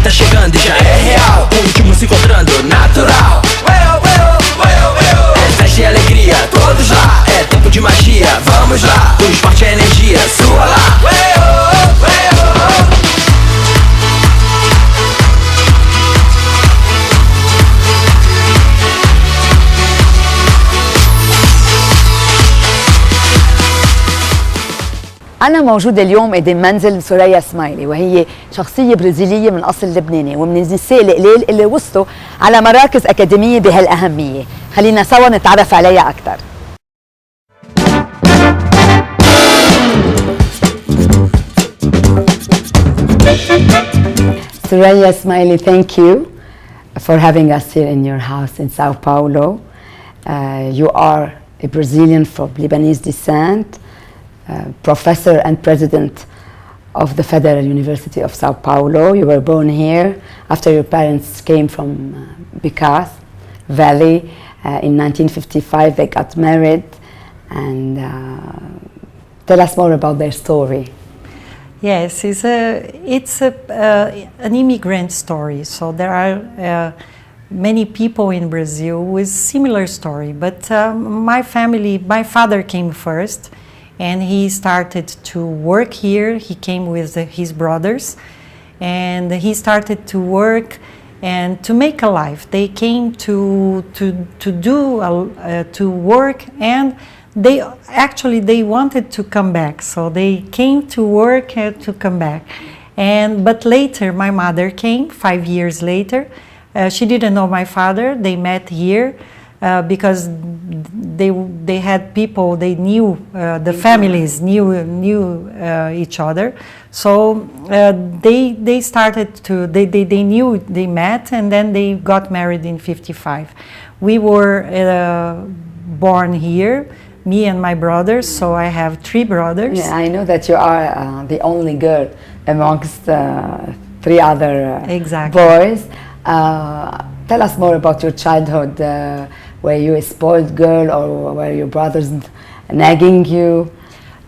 tá chegando e já é real. O último se encontrando, natural. É festa e alegria, todos lá. É tempo de magia, vamos lá. O esporte é energia, sua lá. أنا موجودة اليوم قدام منزل سوريا سمايلي، وهي شخصية برازيلية من أصل لبناني ومن النساء القليل اللي وصلوا على مراكز أكاديمية بهالأهمية. خلينا سوا نتعرف عليها أكثر. Soraya Smaili, thank you for having us here in your house in Sao Paulo. You are a Brazilian from Lebanese descent, professor and president of the Federal University of Sao Paulo. You were born here after your parents came from Bicaz Valley. In 1955 they got married, and tell us more about their story. Yes, it's an immigrant story. So there are many people in Brazil with similar story. But my father came first, and he started to work here. He came with his brothers, and he started to work and to make a life. They came to work, and they wanted to come back. So they came to work and to come back. But later my mother came 5 years later. She didn't know my father. They met here because they had people, they knew, the families knew each other. So they started to, they knew, they met, and then they got married in 55. We were born here, me and my brothers, so I have 3 brothers. Yeah, I know that you are the only girl amongst 3 other exactly. boys. Tell us more about your childhood. Were you a spoiled girl, or were your brothers nagging you?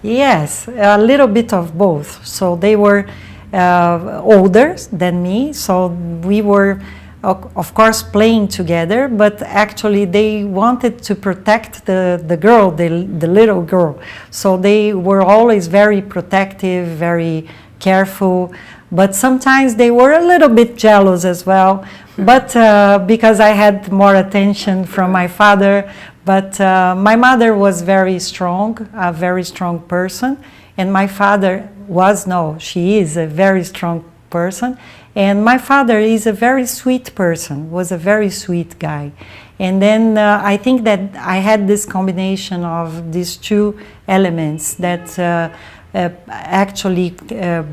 Yes, a little bit of both. So they were older than me, so we were of course playing together, but actually they wanted to protect the girl, the little girl. So they were always very protective, very careful, but sometimes they were a little bit jealous as well, but because I had more attention from my father. But my mother was very strong, a very strong person, and my father she is a very strong person. And my father is a very sweet person, was a very sweet guy. And then I think that I had this combination of these 2 elements that actually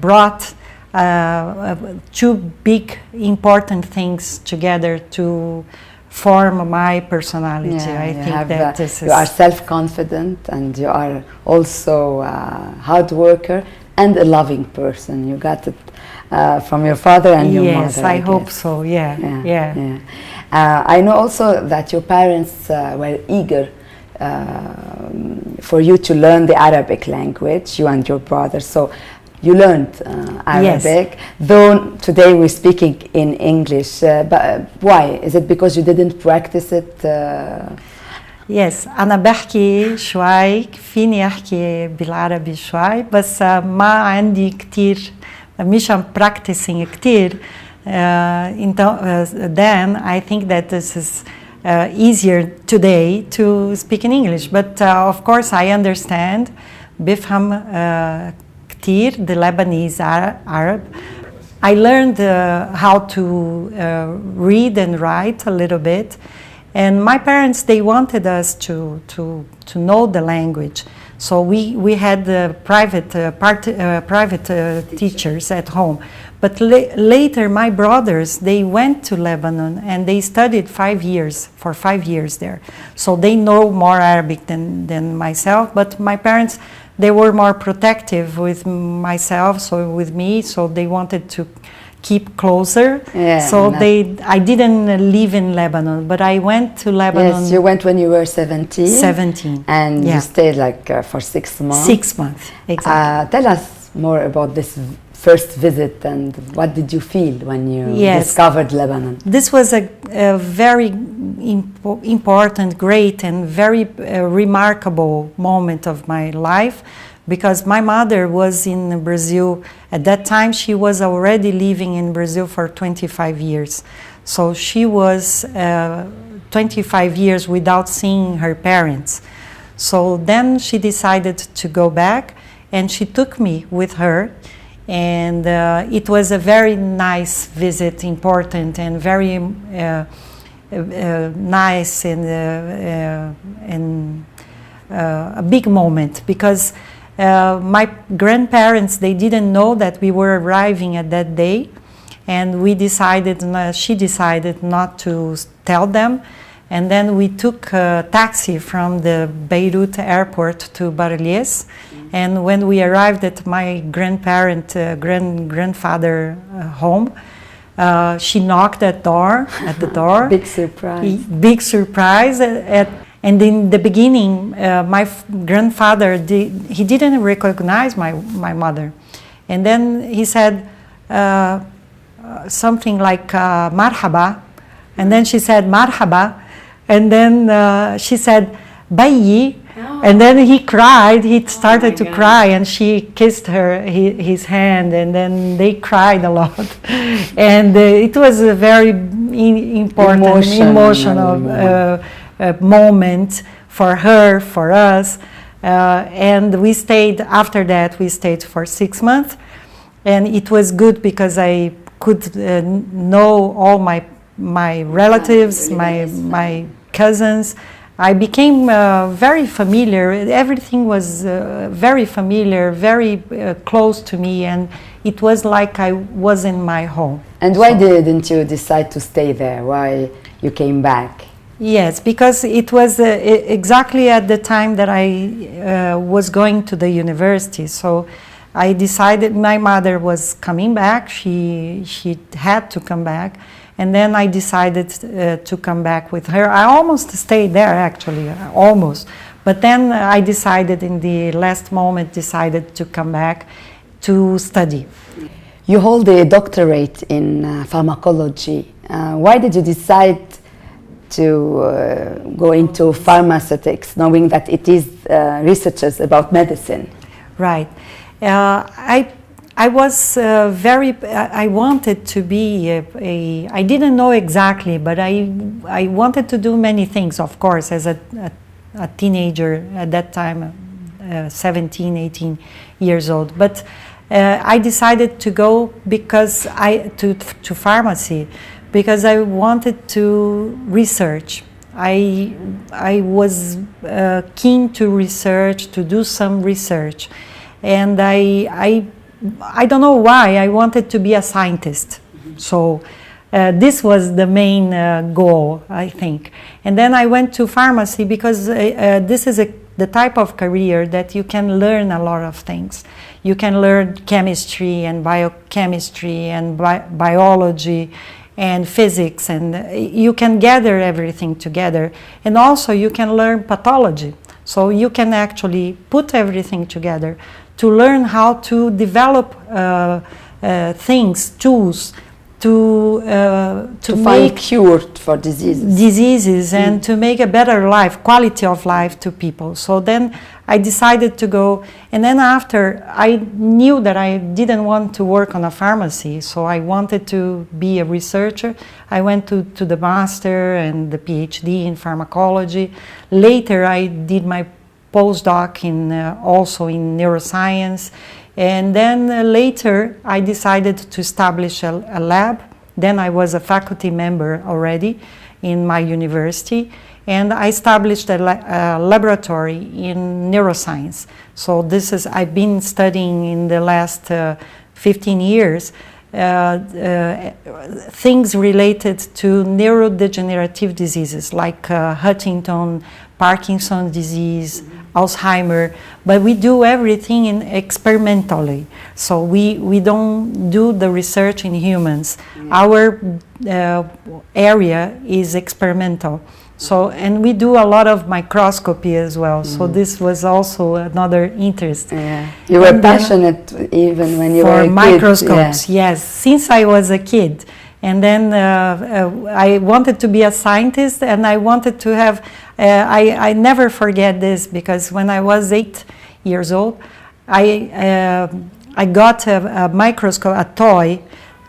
brought 2 big important things together to form my personality. Yeah, I think that this is... You are self-confident, and you are also a hard worker and a loving person. You got it from your father and your mother. Yes, I hope so, yeah. I know also that your parents were eager for you to learn the Arabic language, you and your brother. So you learned Arabic, yes. Though today we're speaking in English. But why? Is it because you didn't practice it? Yes, أنا بحكي شوي، فيني أحكي بالعربي شوي، بس ما عندي كتير، مش practicing كتير. Then I think that this is easier today to speak in English. But of course I understand, بفهم كتير the Lebanese Arab. I learned how to read and write a little bit. And my parents, they wanted us to know the language. So we had private teachers at home. But later, my brothers, they went to Lebanon and they studied 5 years, for 5 years there. So they know more Arabic than myself. But my parents, they were more protective with myself, so with me. So they wanted to keep closer. Yeah, so I didn't live in Lebanon, but I went to Lebanon. Yes, you went when you were 17. 17. And you stayed like for 6 months. 6 months, exactly. Tell us more about this first visit, and what did you feel when you discovered Lebanon? This was a very important, great, and very remarkable moment of my life, because my mother was in Brazil. At that time, she was already living in Brazil for 25 years. So she was 25 years without seeing her parents. So then she decided to go back, and she took me with her. And it was a very nice visit, important, and very nice, and a big moment, because my grandparents, they didn't know that we were arriving at that day, and we decided, she decided not to tell them, and then we took a taxi from the Beirut airport to Barlies, and when we arrived at my grandfather home, she knocked at the door. Big surprise. Big surprise. And in the beginning, my grandfather, he didn't recognize my mother. And then he said something like marhaba. And then she said marhaba. And then she said bayi. Oh. And then he cried, he started to cry, and she kissed his hand, and then they cried a lot. And it was a very important, emotional moment for her, for us. And we stayed, after that, we stayed for 6 months. And it was good because I could know all my relatives, my cousins. I became very familiar. Everything was very familiar, very close to me, and it was like I was in my home. And why didn't you decide to stay there? Why you came back? Yes, because it was exactly at the time that I was going to the university. So I decided, my mother was coming back. She had to come back. And then I decided to come back with her. I almost stayed there, actually, almost. But then I decided, in the last moment, decided to come back to study. You hold a doctorate in pharmacology. Why did you decide to go into pharmaceutics, knowing that it is researchers about medicine? Right. I was I wanted to be I didn't know exactly, but I wanted to do many things, of course, as a teenager at that time, 17, 18 years old. But I decided to go to pharmacy because I wanted to research. I was keen to research, to do some research. And I don't know why, I wanted to be a scientist. So this was the main goal, I think. And then I went to pharmacy because this is the type of career that you can learn a lot of things. You can learn chemistry and biochemistry and biology and physics, and you can gather everything together. And also you can learn pathology. So you can actually put everything together to learn how to develop things, tools, to find cure for diseases and to make a better life, quality of life to people. So then I decided to go, and then after I knew that I didn't want to work on a pharmacy, so I wanted to be a researcher. I went to the master and the PhD in pharmacology. Later I did my postdoc also in neuroscience, and then later I decided to establish a lab. Then I was a faculty member already in my university, and I established a laboratory in neuroscience. So this is, I've been studying in the last 15 years things related to neurodegenerative diseases like Huntington, Parkinson's disease, Alzheimer, but we do everything experimentally. So we don't do the research in humans. Our area is experimental. So, and we do a lot of microscopy as well. So this was also another interest. Yeah. You were passionate even when you were a kid. For microscopes, yes, since I was a kid. And then I wanted to be a scientist, and I wanted to have, I never forget this, because when I was 8 years old, I got a microscope, a toy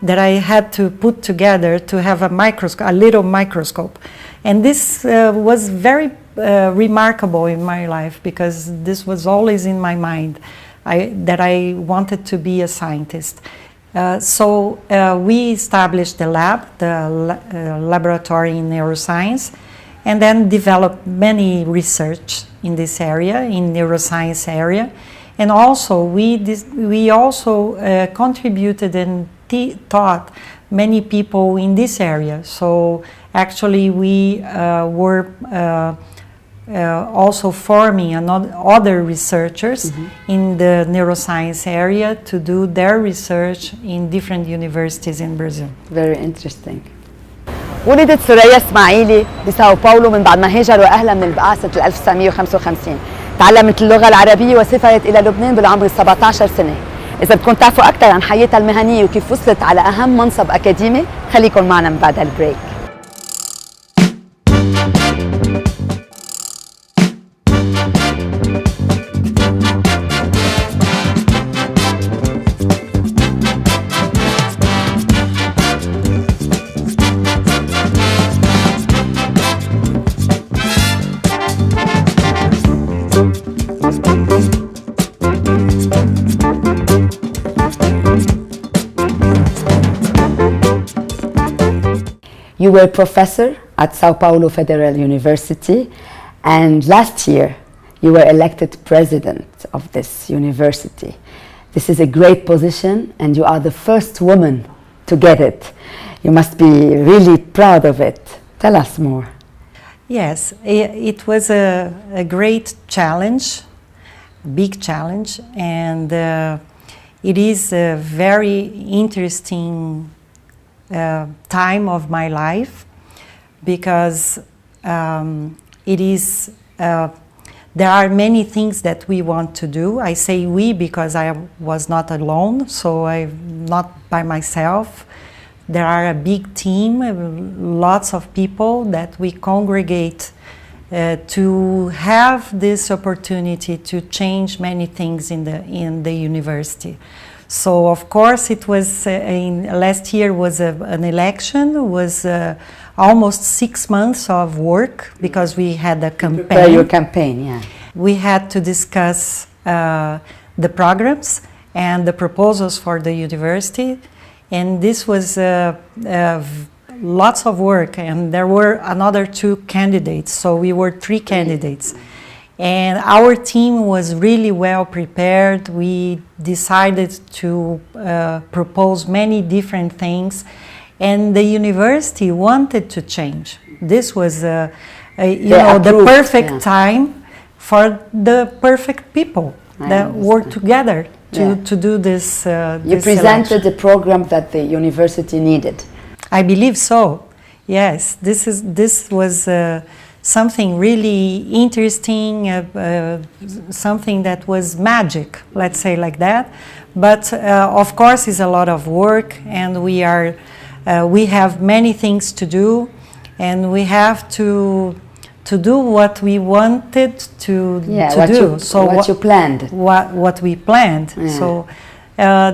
that I had to put together to have a microscope, a little microscope. And this was very remarkable in my life, because this was always in my mind, that I wanted to be a scientist. So we established the lab, the laboratory in neuroscience, and then developed many research in this area, in neuroscience area. And also we also contributed and taught many people in this area. So actually we were also forming other researchers in the neuroscience area to do their research in different universities in Brazil. Very interesting. ولدت سوريا اسماعيلي بساو باولو من بعد ما هاجروا أهلها من البعاثة 1955. تعلمت اللغة العربية وسافرت إلى لبنان بالعمر 17 سنة. إذا بدكم تعرفوا أكثر عن حياتها المهنية وكيف وصلت على أهم منصب أكاديمي، خليكم معنا من بعد البريك. You were a professor at Sao Paulo Federal University, and last year you were elected president of this university. This is a great position, and you are the first woman to get it. You must be really proud of it. Tell us more. Yes, it was a great challenge, a big challenge, and it is a very interesting time of my life, because it is there are many things that we want to do. I say we because I was not alone, so I'm not by myself. There are a big team, lots of people that we congregate to have this opportunity to change many things in the university. So of course it was last year was an election, was almost 6 months of work, because we had a campaign. Prepare your campaign, yeah. We had to discuss the programs and the proposals for the university, and this was lots of work, and there were another 2 candidates, so we were 3 candidates. And our team was really well prepared. We decided to propose many different things, and the university wanted to change. This was, the perfect time for the perfect people that work together to do this. You presented the program that the university needed. I believe so. Yes, this was something really interesting, something that was magic, let's say like that. But of course, it's a lot of work, and we have many things to do, and we have to do what we wanted to do. So what you planned. What we planned. Yeah. So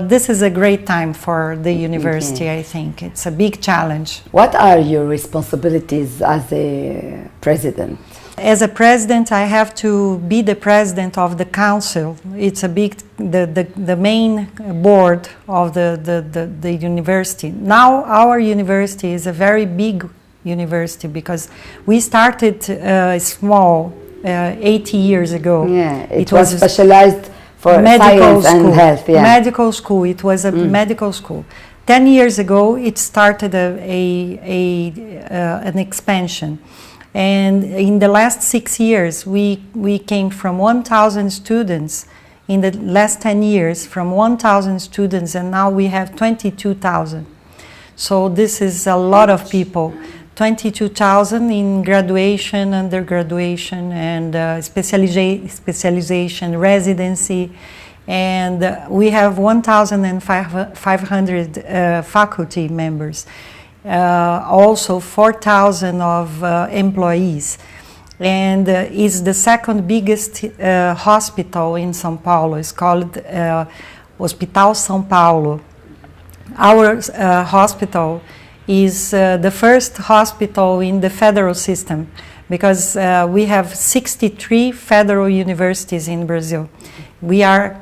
this is a great time for the university, I think. It's a big challenge. What are your responsibilities as a president? As a president, I have to be the president of the council. It's the main board of the university. Now our university is a very big university, because we started small 80 years ago. Yeah, it was specialized for medical science and health. Yeah. Medical school. It was a medical school. 10 years ago, it started an expansion. And in the last 6 years, we came from 1,000 students. In the last 10 years, from 1,000 students, and now we have 22,000. So this is a lot of people 22,000 in graduation, undergraduation, and specialization, residency, and we have 1,500 faculty members. Also 4,000 of employees, and is the second biggest hospital in São Paulo. It's called Hospital São Paulo. Our hospital is the first hospital in the federal system, because we have 63 federal universities in Brazil. We are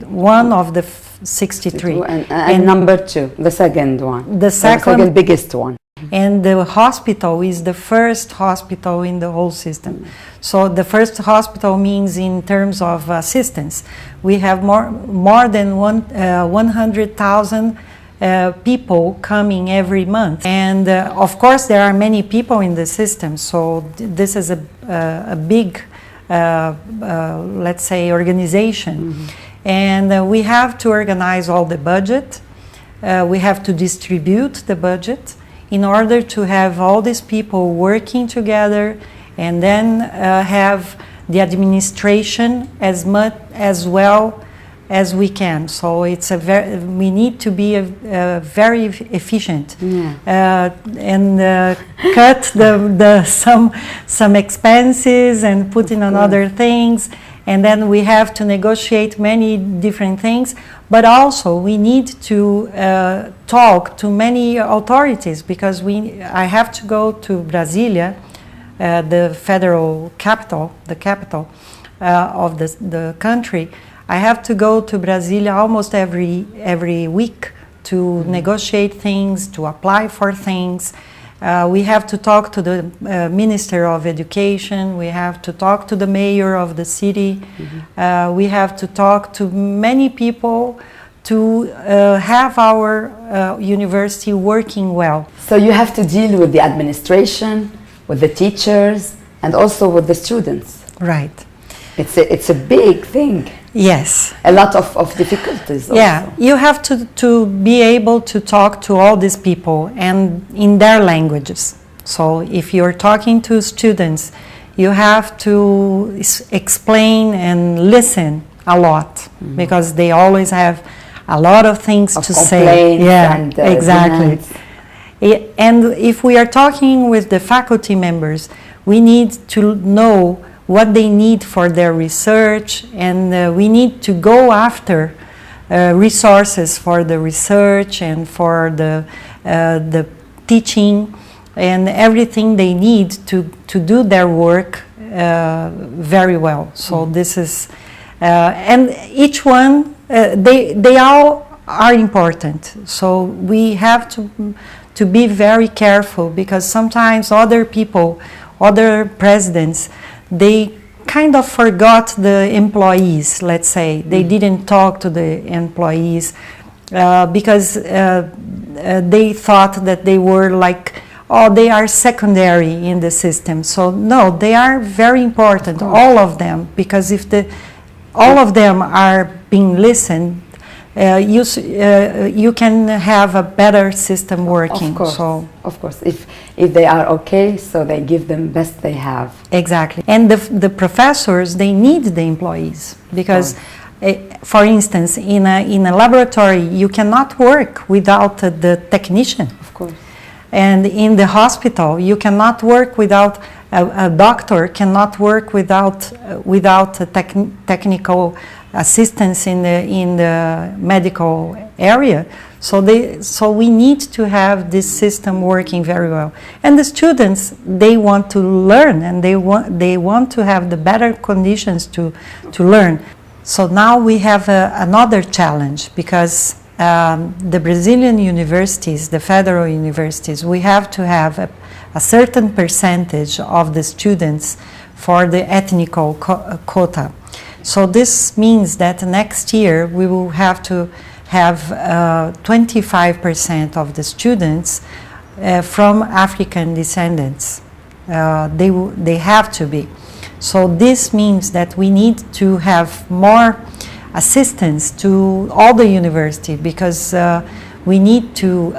one of the 63. And number 2, the second one. The second biggest one. And the hospital is the first hospital in the whole system. So the first hospital means in terms of assistance. We have more than 100,000 people coming every month. And of course there are many people in the system, so this is a big, let's say, organization. Mm-hmm. And we have to organize all the budget. We have to distribute the budget in order to have all these people working together, and then have the administration as much as well as we can. So it's we need to be very efficient, and cut some expenses and put in another things, and then we have to negotiate many different things. But also we need to talk to many authorities, because I have to go to Brasilia, the federal capital, the capital of the country. I have to go to Brasilia almost every week to negotiate things, to apply for things. We have to talk to the Minister of Education. We have to talk to the mayor of the city. We have to talk to many people to have our university working well. So you have to deal with the administration, with the teachers, and also with the students. Right. It's a big thing. Yes. A lot of difficulties also. Yeah, you have to be able to talk to all these people and in their languages. So if you're talking to students, you have to explain and listen a lot, because they always have a lot of things to say. Yeah, and, exactly. And if we are talking with the faculty members, we need to know what they need for their research, and we need to go after resources for the research and for the teaching and everything they need to do their work very well. So this is, and each one, they all are important. So we have to be very careful, because sometimes other people, other presidents, they kind of forgot the employees, let's say. They didn't talk to the employees because they thought that they were like, oh, they are secondary in the system. So no, they are very important, all of them, because if all of them are being listened, you can have a better system working. Of course, if they are okay, so they give them best they have. Exactly. And the professors, they need the employees, because for instance, in a laboratory, you cannot work without the technician. Of course. And in the hospital, you cannot work without a doctor cannot work without a technical assistance in the medical area. So we need to have this system working very well. And the students, they want to learn, and they want to have the better conditions to learn. So now we have another challenge, because the Brazilian universities, the federal universities, we have to have a certain percentage of the students for the ethnical quota. So this means that next year we will have to have 25% of the students from African descendants. They have to be. So this means that we need to have more assistance to all the university, because we need to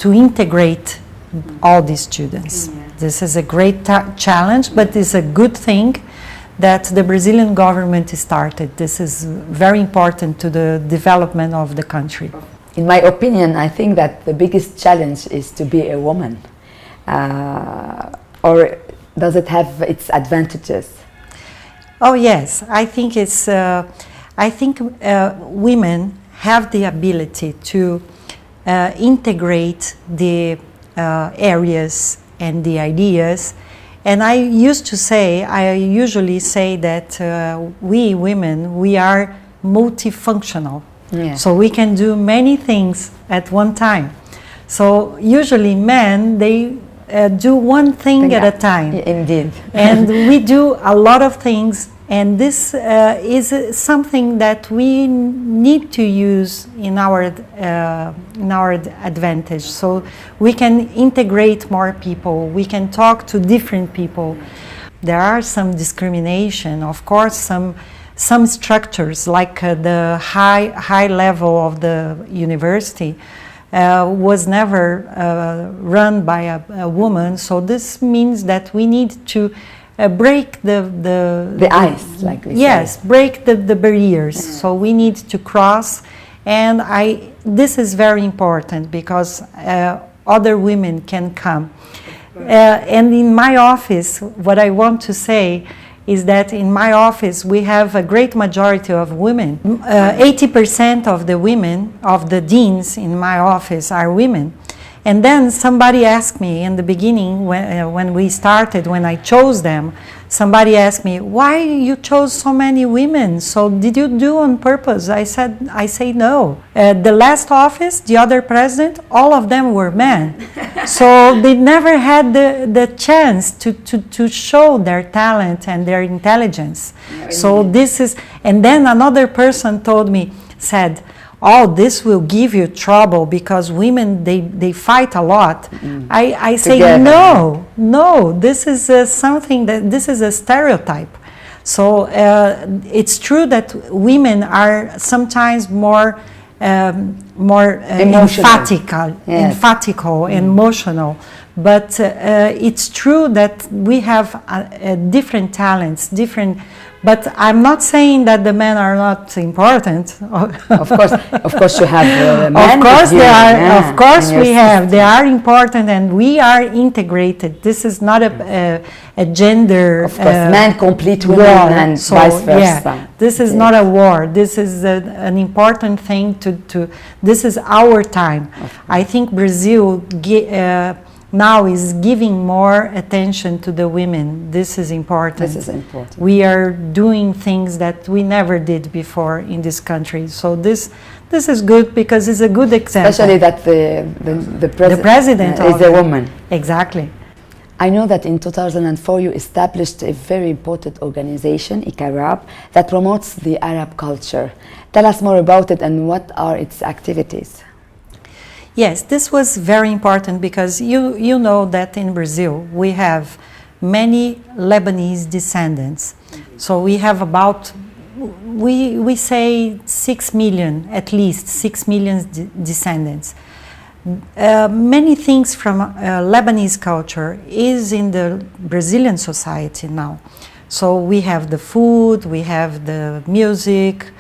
integrate all these students. This is a great challenge, but it's a good thing that the Brazilian government started. This is very important to the development of the country. In my opinion, I think that the biggest challenge is to be a woman. Or does it have its advantages? Oh yes, I think it's. I think women have the ability to integrate the areas and the ideas. And I usually say that we women, we are multifunctional. Yeah. So we can do many things at one time. So usually men, they do one thing at a time. Indeed. And we do a lot of things, and this is something that we need to use in our advantage. So we can integrate more people, we can talk to different people. There are some discrimination, of course, some structures like the high level of the university was never run by a woman. So this means that we need to break the ice, like we yes, say. break the barriers. So we need to cross, and this is very important because other women can come. And in my office, what I want to say is that in my office we have a great majority of women. 80% of the women, of the deans in my office are women. And then somebody asked me in the beginning, when we started, when I chose them, somebody asked me, why you chose so many women? So did you do on purpose? I say no. The last office, the other president, all of them were men. So they never had the chance to show their talent and their intelligence. So this is, and then another person said, oh, this will give you trouble because women, they fight a lot. I say, no, this is something this is a stereotype. So it's true that women are sometimes more emphatical, emotional. But it's true that we have different talents, but I'm not saying that the men are not important. Of course, you have men. Of course, of course, we have. They are important, and we are integrated. This is not a gender. Of course, men complete women and vice versa. Yeah, this is not a war. This is an important thing to. This is our time. I think Brazil now is giving more attention to the women. This is important. This is important. We are doing things that we never did before in this country. So this is good because it's a good example. Especially that the president is a woman. Exactly. I know that in 2004 you established a very important organization, ICARAB, that promotes the Arab culture. Tell us more about it and what are its activities. Yes, this was very important because you know that in Brazil we have many Lebanese descendants. So we have about, we say 6 million, at least 6 million descendants. Many things from Lebanese culture is in the Brazilian society now. So we have the food, we have the music.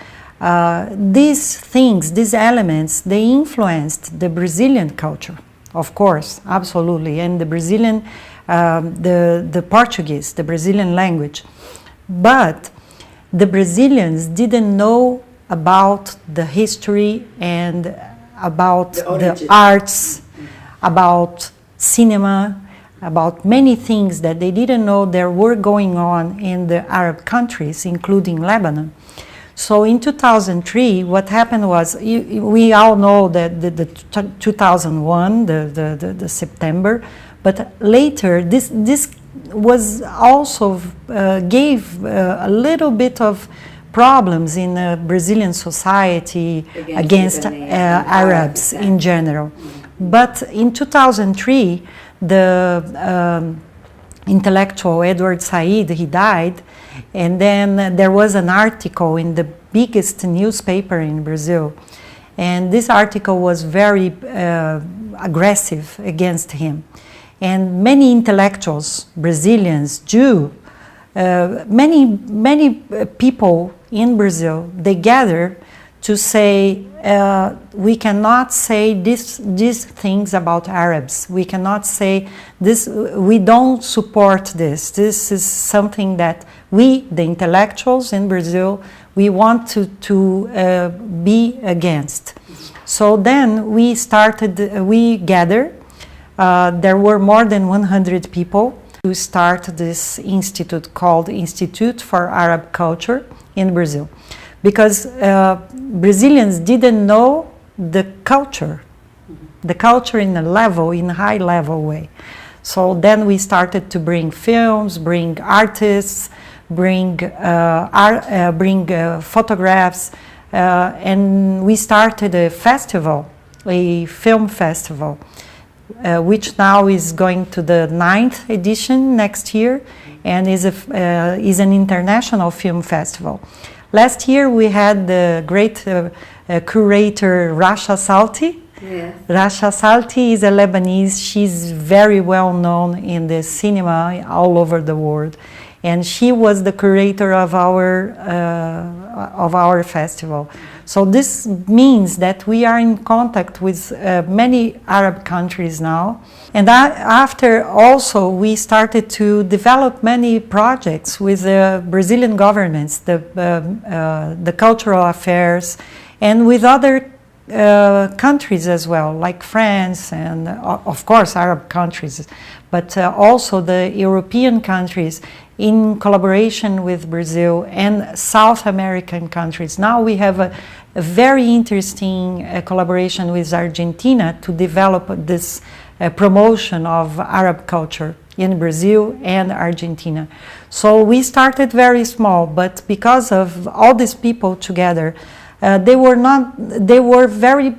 These things, these elements, they influenced the Brazilian culture, of course, absolutely, and the Brazilian, the Portuguese, the Brazilian language. But the Brazilians didn't know about the history and about the arts, about cinema, about many things that they didn't know there were going on in the Arab countries, including Lebanon. So in 2003, what happened was, we all know that the 2001, the September, but later this was also gave a little bit of problems in Brazilian society against Arabs in general. But in 2003, the intellectual Edward Said, he died, and then there was an article in the biggest newspaper in Brazil, and this article was very aggressive against him. And many intellectuals, Brazilians, Jews, many people in Brazil, they gather to say we cannot say these things about Arabs. We cannot say this. We don't support this. This is something that we, the intellectuals in Brazil, we want to be against. So then we gathered. There were more than 100 people to start this institute called Institute for Arab Culture in Brazil. Because Brazilians didn't know the culture in a high level way. So then we started to bring films, bring artists, bring photographs, and we started a festival, a film festival, which now is going to the 9th edition next year, and is an international film festival. Last year we had the great curator Rasha Salti. Yes. Rasha Salti is a Lebanese. She's very well known in the cinema all over the world, and she was the curator of our festival. So this means that we are in contact with many Arab countries now. And after also we started to develop many projects with the Brazilian governments, the cultural affairs, and with other countries as well, like France and of course Arab countries, but also the European countries in collaboration with Brazil and South American countries. Now we have a very interesting collaboration with Argentina to develop this promotion of Arab culture in Brazil and Argentina. So we started very small, but because of all these people together, they were very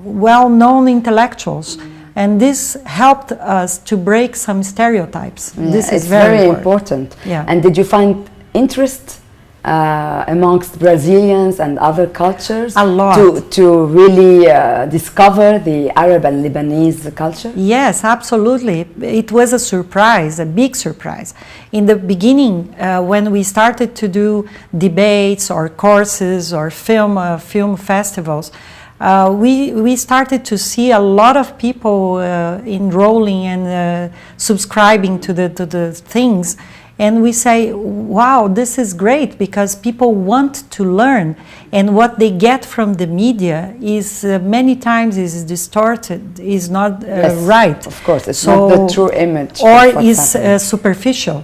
well-known intellectuals, and this helped us to break some stereotypes. Yeah, this is very important. Yeah. And did you find interest amongst Brazilians and other cultures a lot to really discover the Arab and Lebanese culture? Yes, absolutely. It was a surprise, a big surprise. In the beginning, when we started to do debates or courses or film festivals, we started to see a lot of people enrolling and subscribing to the things. And we say, wow, this is great, because people want to learn, and what they get from the media is many times is distorted, is not right. Of course, it's not the true image. Or is superficial.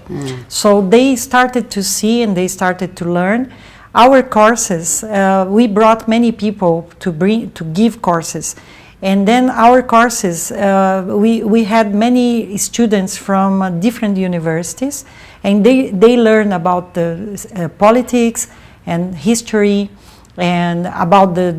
So they started to see and they started to learn. Our courses, we brought many people to give courses. And then our courses, we had many students from different universities, and they learn about the politics and history, and about the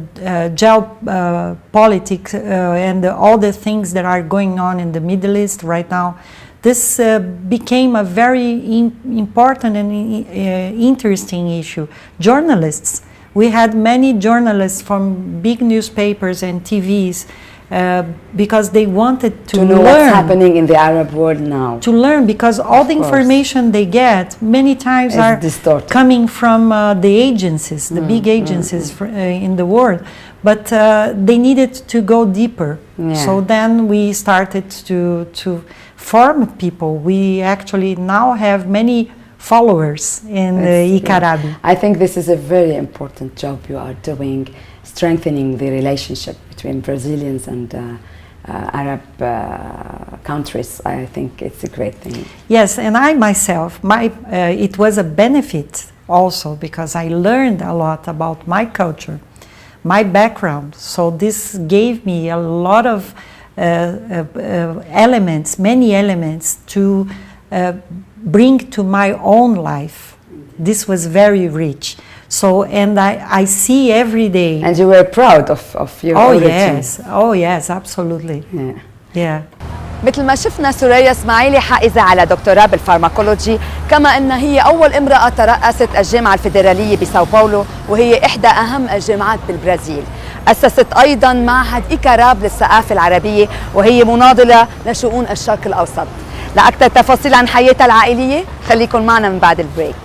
geopolitics and all the things that are going on in the Middle East right now. This became a very important and interesting issue. Journalists. We had many journalists from big newspapers and TVs because they wanted to know learn what's happening in the Arab world now. To learn, because all the information they get many times are distorted, coming from the agencies, the big agencies in the world. But they needed to go deeper. Yeah. So then we started to form people. We actually now have many followers in Icarabi. I think this is a very important job you are doing, strengthening the relationship between Brazilians and Arab countries. I think it's a great thing. Yes, and I myself, it was a benefit also, because I learned a lot about my culture, my background. So this gave me a lot of elements, many elements to bring to my own life. This was very rich. So, and I see every day. And you were proud of your origin. Yes, oh yes, absolutely. Yeah. مثل ما شفنا سوريا اسماعيلي حائزة على دكتوراه بالفارماكولوجي، كما أن هي أول امرأة ترأست الجامعة الفيدرالية بساو باولو، وهي إحدى أهم الجامعات بالبرازيل. أسست أيضا معهد إيكاراب للثقافة العربية، وهي مناضلة لشؤون الشرق الأوسط. لأكثر تفاصيل عن حياتها العائلية خليكن معنا من بعد البريك.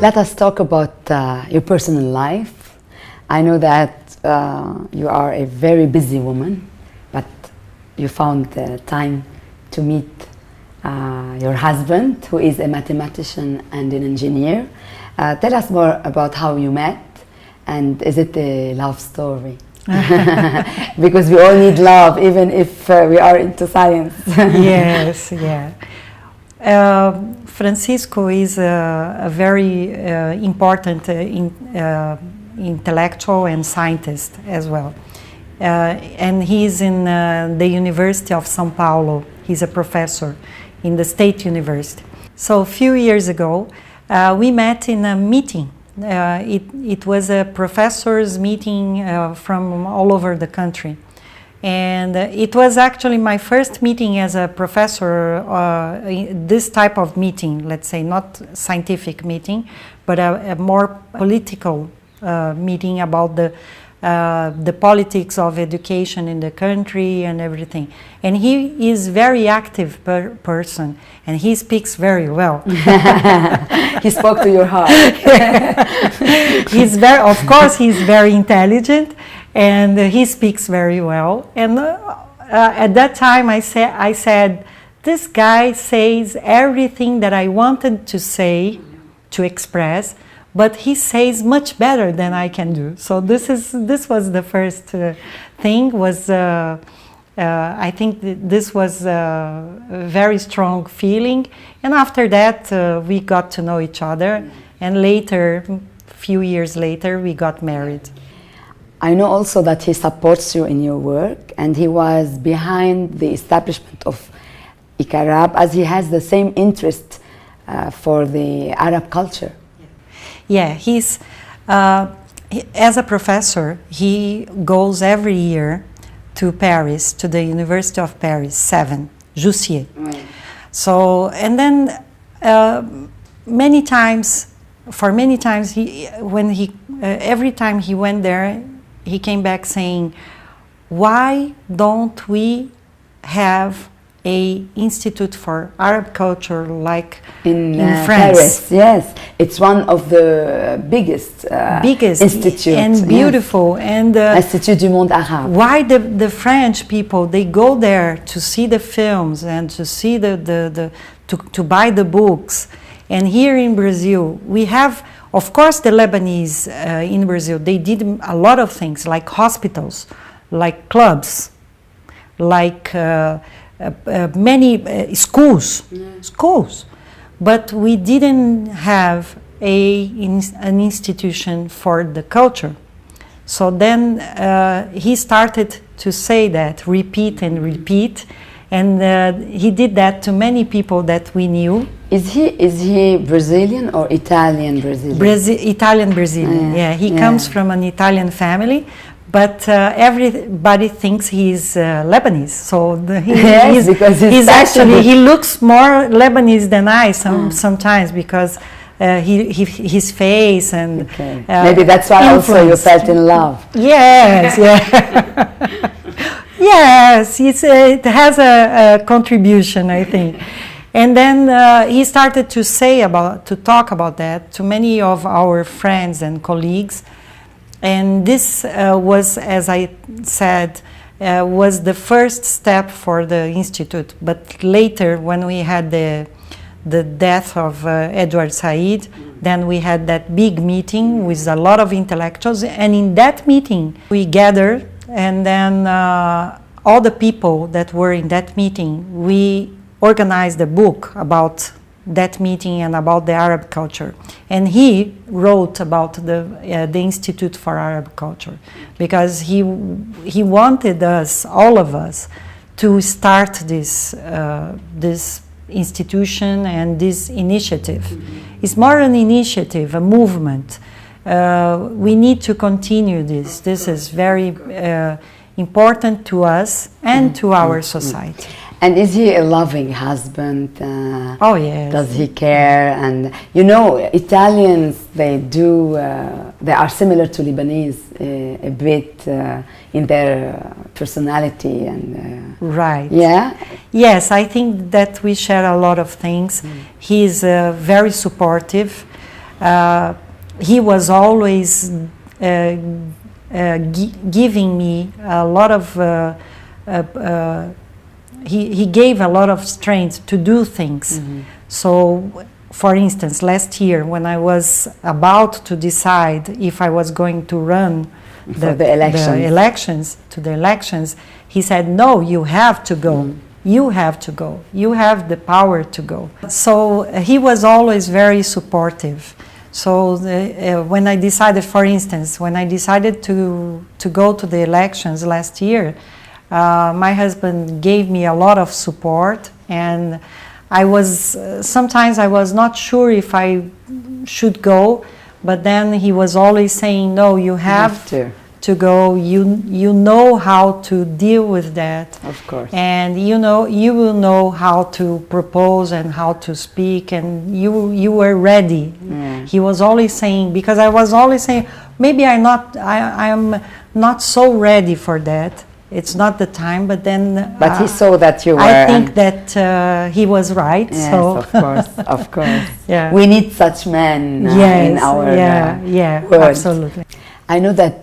Let us talk about your personal life. I know that you are a very busy woman, but you found the time to meet your husband, who is a mathematician and an engineer. Tell us more about how you met, and is it a love story? Because we all need love, even if we are into science. Yes, yeah. Francisco is a very important intellectual and scientist as well. And he's in the University of São Paulo. He's a professor in the State University. So a few years ago, we met in a meeting. It was a professors meeting from all over the country. And it was actually my first meeting as a professor, this type of meeting, let's say, not scientific meeting, but a more political meeting about the politics of education in the country and everything. And he is very active person, and he speaks very well. He spoke to your heart. Of course, he's very intelligent, and he speaks very well. And at that time, I said, this guy says everything that I wanted to say, to express, but he says much better than I can do. So this was the first thing. I think this was a very strong feeling. And after that, we got to know each other. And later, a few years later, we got married. I know also that he supports you in your work, and he was behind the establishment of Ikarab, as he has the same interest for the Arab culture. Yeah, as a professor, he goes every year to Paris, to the University of Paris, 7, Jussier. Right. So, and then many times, every time he went there, he came back saying, why don't we have an institute for Arab culture like in France? Paris, yes. It's one of the biggest institutes. And beautiful. Yes. And Institut du Monde Arabe. Why the French people, they go there to see the films and to see to buy the books. And here in Brazil, we have, of course, the Lebanese in Brazil, they did a lot of things, like hospitals, like clubs, like many schools, but we didn't have an institution for the culture. So then he started to say that, repeat and repeat, and he did that to many people that we knew. Is he Brazilian or Italian Brazilian? Italian Brazilian. Yeah, he comes from an Italian family. But everybody thinks he's Lebanese, so he looks more Lebanese than I sometimes, because his face and maybe that's why influence. Also you felt in love. Yes, yeah. Yes, it has a contribution, I think. And then he started to talk about that to many of our friends and colleagues. And this was, as I said, was the first step for the Institute. But later, when we had the death of Edward Said, then we had that big meeting with a lot of intellectuals. And in that meeting, we gathered, and then all the people that were in that meeting, we organized a book about that meeting and about the Arab culture. And he wrote about the Institute for Arab Culture, because he wanted us, all of us, to start this institution and this initiative. It's more an initiative, a movement. We need to continue this. This is very important to us and to our society. And is he a loving husband? Oh, yes. Does he care? And you know, Italians, they are similar to Lebanese a bit in their personality and right. Yeah. Yes, I think that we share a lot of things. He is very supportive. He was always giving me a lot of. He gave a lot of strength to do things. So, for instance, last year when I was about to decide if I was going to run the elections, he said, "No, you have to go. You have to go. You have the power to go." So he was always very supportive. So when I decided, for instance, when I decided to go to the elections last year, my husband gave me a lot of support, and sometimes I was not sure if I should go, but then he was always saying, "No, you have to go. You know how to deal with that, of course, and you will know how to propose and how to speak, and you were ready." He was always saying, because I was always saying, maybe I am not so ready for that. It's not the time, but then... But he saw that you were... I think that he was right. Yes, so. Of course, of course. Yeah. We need such men in our world. Absolutely. I know that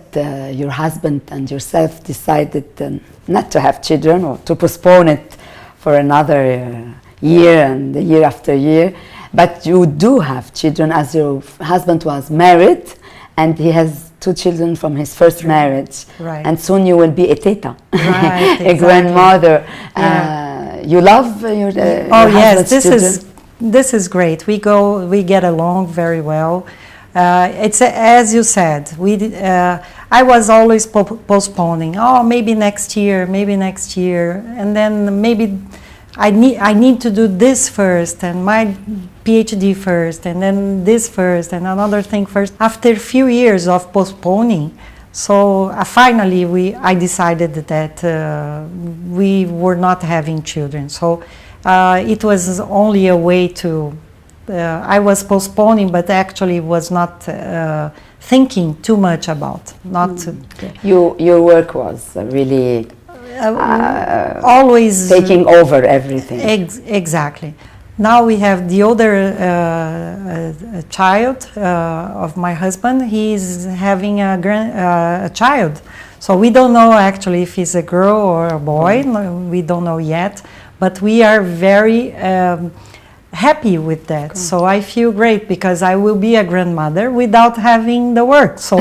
your husband and yourself decided not to have children, or to postpone it for another year and year after year. But you do have children, as your husband was married, and he has 2 children from his first marriage, right. And soon you will be a teta, right, a grandmother. You love your oh your yes, children? this is great. We get along very well. It's as you said. I was always postponing. Oh, maybe next year, and then maybe I need to do this first, and my PhD first, and then this first, and another thing first. After a few years of postponing, so finally I decided that we were not having children. So it was only a way to. I was postponing, but actually was not thinking too much about. Your work was really. Always taking over everything. Exactly. Now we have the other child of my husband. He's having a child. So we don't know actually if he's a girl or a boy. We don't know yet. But we are very happy with that. Cool. So I feel great because I will be a grandmother without having the work. So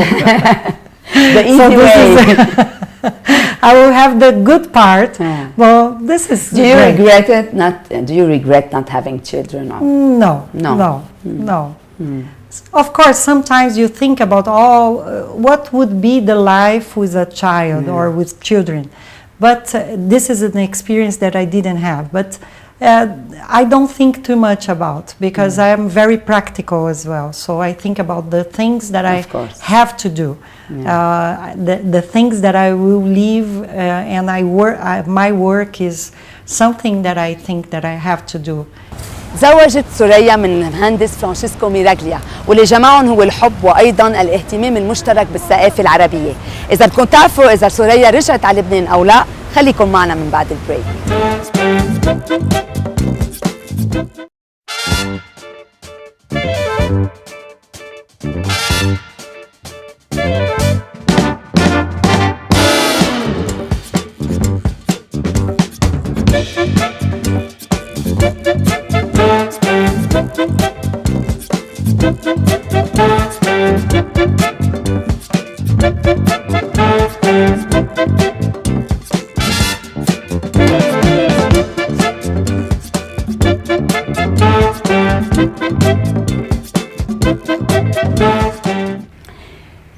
the easy way. I will have the good part. Yeah. Well, this is. Do you regret it? Do you regret not having children? Or? No. Of course, sometimes you think about what would be the life with a child or with children, but this is an experience that I didn't have. But I don't think too much about, because I am very practical as well. So I think about the things that I have to do, the things that I will leave, and my work is something that I think that I have to do. تزوجت سوريا من المهندس فرانشيسكو ميراغليا، واللي جمعهم هو الحب وايضا الاهتمام المشترك بالثقافه العربيه. اذا بدكم تعرفوا اذا سوريا رجعت على لبنان او لا، خليكن معنا من بعد البريك.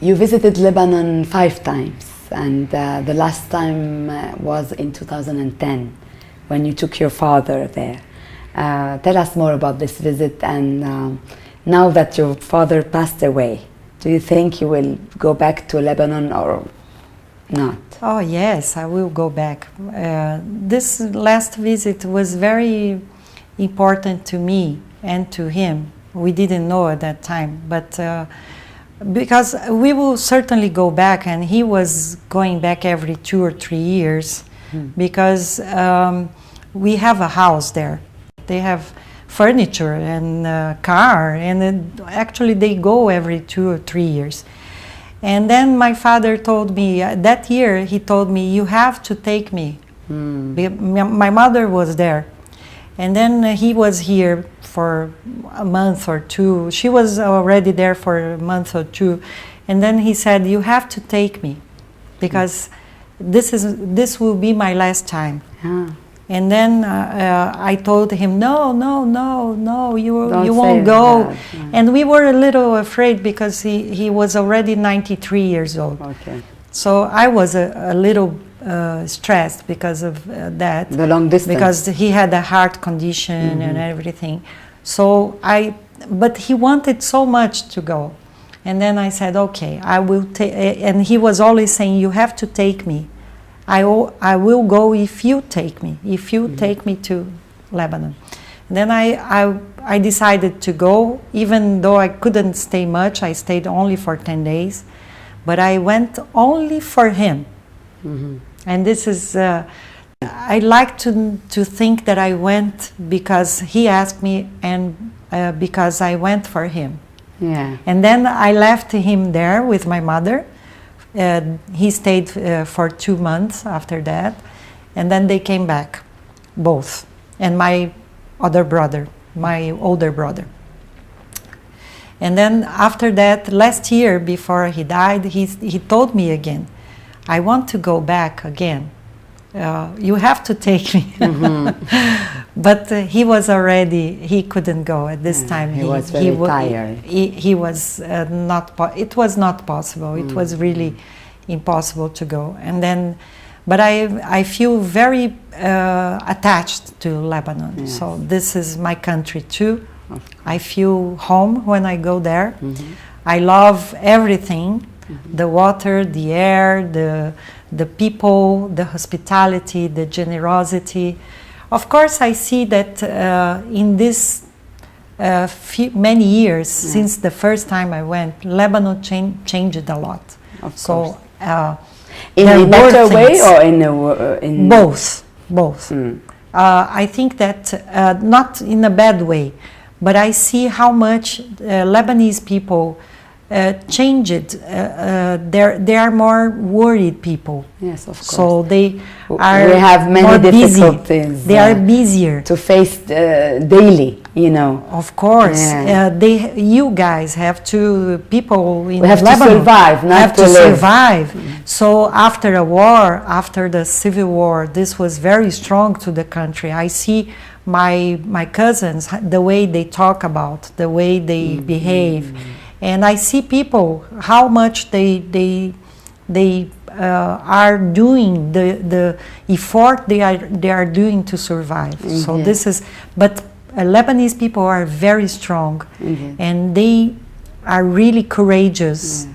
You visited Lebanon 5 times, and the last time was in 2010 when you took your father there. Tell us more about this visit, and now that your father passed away, do you think you will go back to Lebanon or not? Oh yes, I will go back. This last visit was very important to me and to him. We didn't know at that time, but because we will certainly go back, and he was going back every 2 or 3 years because we have a house there. They have furniture and car, and actually they go every 2 or 3 years. And then my father told me, that year he told me, you have to take me. My mother was there. And then he was here for a month or two. She was already there for a month or two. And then he said, you have to take me because this will be my last time. And then I told him, no, you won't go. And we were a little afraid because he was already 93 years old. Okay. So I was a little stressed because of that. The long distance. Because he had a heart condition and everything. So but he wanted so much to go. And then I said, okay, I will take, and he was always saying, you have to take me. I will go if you take me, take me to Lebanon. And then I decided to go, even though I couldn't stay much. I stayed only for 10 days, but I went only for him. And this is, I like to think that I went because he asked me and because I went for him. Yeah. And then I left him there with my mother. He stayed for 2 months after that, and then they came back, both, and my other brother, my older brother. And then after that, last year before he died, he told me again, I want to go back again. You have to take me. But he was already, he couldn't go at this time. He was very tired. He was it was not possible. It was really impossible to go. And then, but I feel very attached to Lebanon. Yes. So this is my country too. I feel home when I go there. I love everything. The water, the air, the people, the hospitality, the generosity. Of course, I see that in this many years since the first time I went, Lebanon changed a lot. Of course. So, in a better way or in both? I think that not in a bad way, but I see how much Lebanese people changed. They are more worried people. Yes, of course. So they are. We have many difficulties. They are busier to face daily. You know. Of course, you guys have to. People in we have Lebanon to survive, not have to live. survive. So after a war, after the civil war, this was very strong to the country. I see my cousins, the way they talk about, the way they behave. And I see people, how much they are doing, the effort they are doing to survive. So this is, but Lebanese people are very strong, and they are really courageous.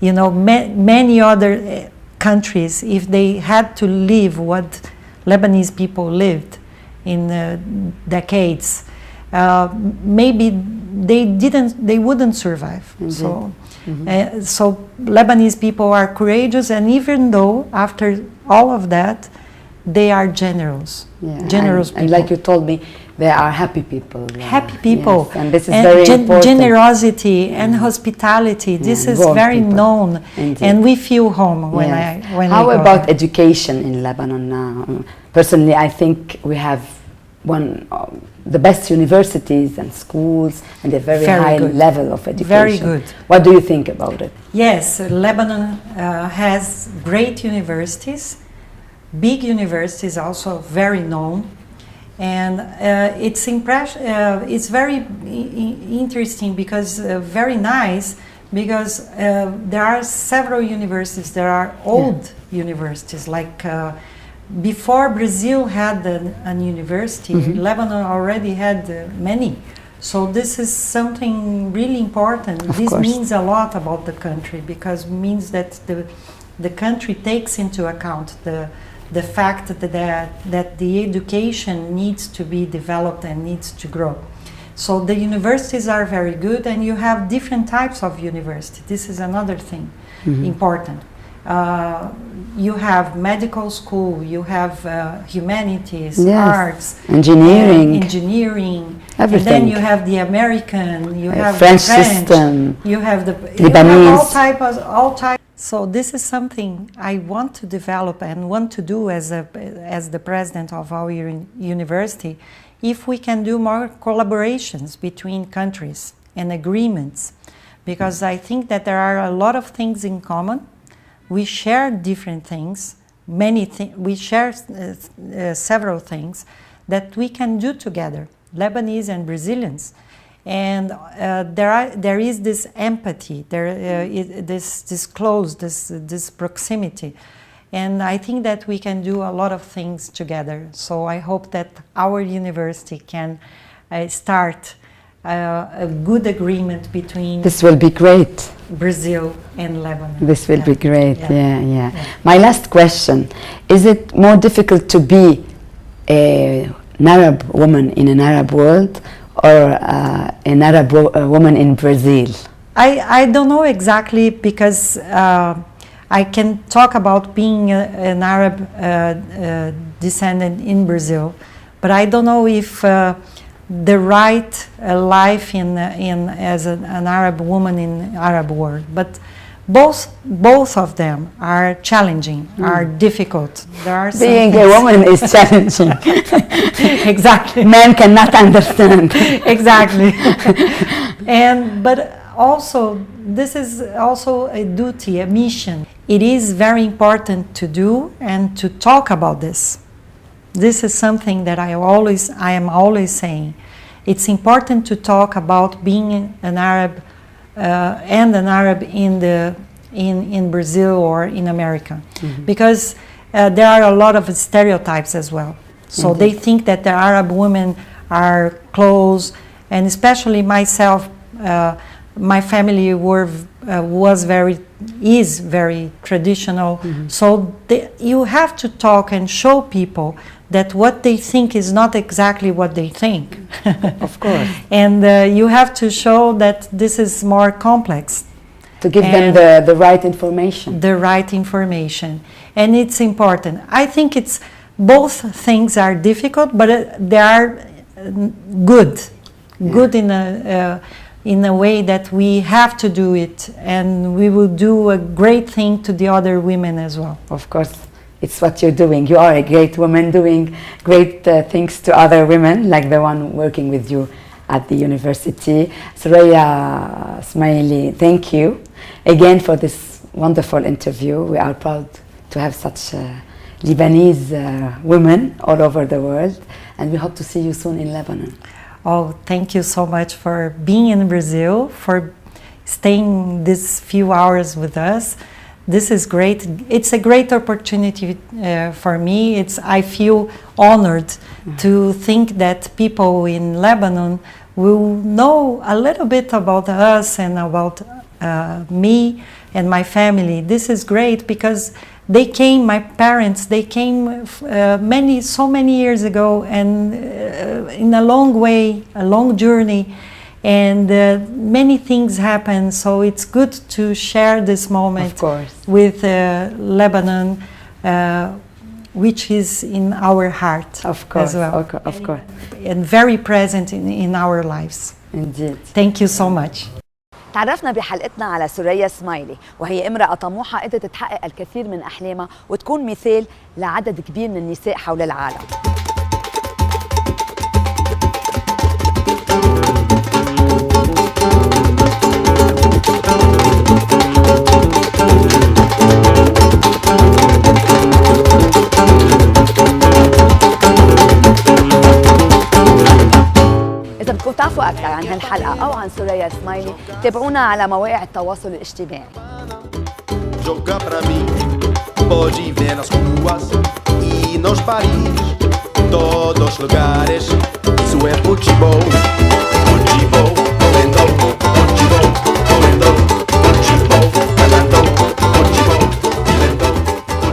You know, many other countries, if they had to live what Lebanese people lived in decades, maybe they wouldn't survive. So Lebanese people are courageous, and even though after all of that, they are generous. Yeah, Generous and people. like you told me, they are happy people. Happy people. Yes, and this is very important. Generosity and hospitality. This is warm very people. known, Indeed. and we feel home when Yes. when How we go about there. education in Lebanon now? Personally, I think we have one of the best universities and schools and a very high good. level of education. Very good. What do you think about it? Yes, Lebanon has great universities, big universities, also very known, and it's very interesting because very nice because there are several universities. There are old universities like. Before Brazil had a university, Lebanon already had many. So this is something really important. This means a lot about the country because it means that the country takes into account the fact that the education needs to be developed and needs to grow. So the universities are very good, and you have different types of university. This is another thing important. You have medical school, you have humanities, arts, engineering, everything. And then you have the American, you have French the French system, you have the Lebanese. You have all types. So this is something I want to develop and want to do as the president of our university. If we can do more collaborations between countries and agreements, because I think that there are a lot of things in common. We share different things, we share several things that we can do together, Lebanese and Brazilians. And there is this empathy, this close, this proximity. And I think that we can do a lot of things together. So I hope that our university can start a good agreement between this will be great. Brazil and Lebanon. This will be great, yeah. My last question, is it more difficult to be an Arab woman in an Arab world or an Arab woman in Brazil? I don't know exactly because I can talk about being an Arab descendant in Brazil, but I don't know if the right life as an Arab woman in Arab world. But both of them are challenging, are difficult. There are some being a woman is challenging. Exactly. Men cannot understand. Exactly. But also, this is also a duty, a mission. It is very important to do and to talk about this. This is something that I am always saying. It's important to talk about being an Arab and an Arab in Brazil or in America, because there are a lot of stereotypes as well. So they think that the Arab women are close, and especially myself, my family is very traditional. So you have to talk and show people that what they think is not exactly what they think. Of course. And you have to show that this is more complex. To give them the right information. The right information. And it's important. I think both things are difficult, but they are good. Good in a way that we have to do it, and we will do a great thing to the other women as well. Of course. It's what you're doing. You are a great woman doing great things to other women, like the one working with you at the university. Soraya Smaili, thank you again for this wonderful interview. We are proud to have such Lebanese women all over the world, and we hope to see you soon in Lebanon. Oh, thank you so much for being in Brazil, for staying these few hours with us. This is great. It's a great opportunity for me. I feel honored to think that people in Lebanon will know a little bit about us and about me and my family. This is great because my parents came so many years ago, and in a long way, a long journey. And many things happen, so it's good to share this moment with Lebanon which is in our heart Of course, as well. of course. And very present in our lives. Indeed. Thank you so much. تعرفنا بحلقتنا على سوريا سمايلي، وهي امرأة طموحة قدرت تحقق الكثير من أحلامها وتكون مثال لعدد كبير من النساء حول العالم. إذا بدكم تعرفوا أكثر عن هالحلقة أو عن سوريا سمايلي تابعونا على مواقع التواصل الاجتماعي. Joga pra mim, pode ver nas ruas e nos bares, todos os lugares. Isso é futebol, futebol, correndo, futebol, correndo, futebol, ganando, futebol, correndo,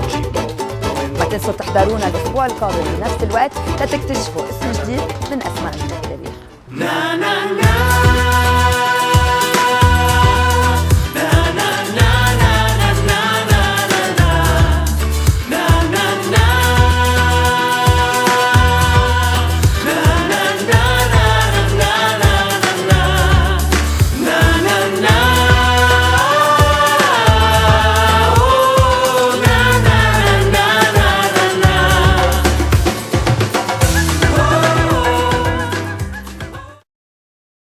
futebol, correndo. ما تنسوا تحضرونا الأسبوع القادم بنفس الوقت لتكتشفوا اسم جديد من أسماء من التاريخ.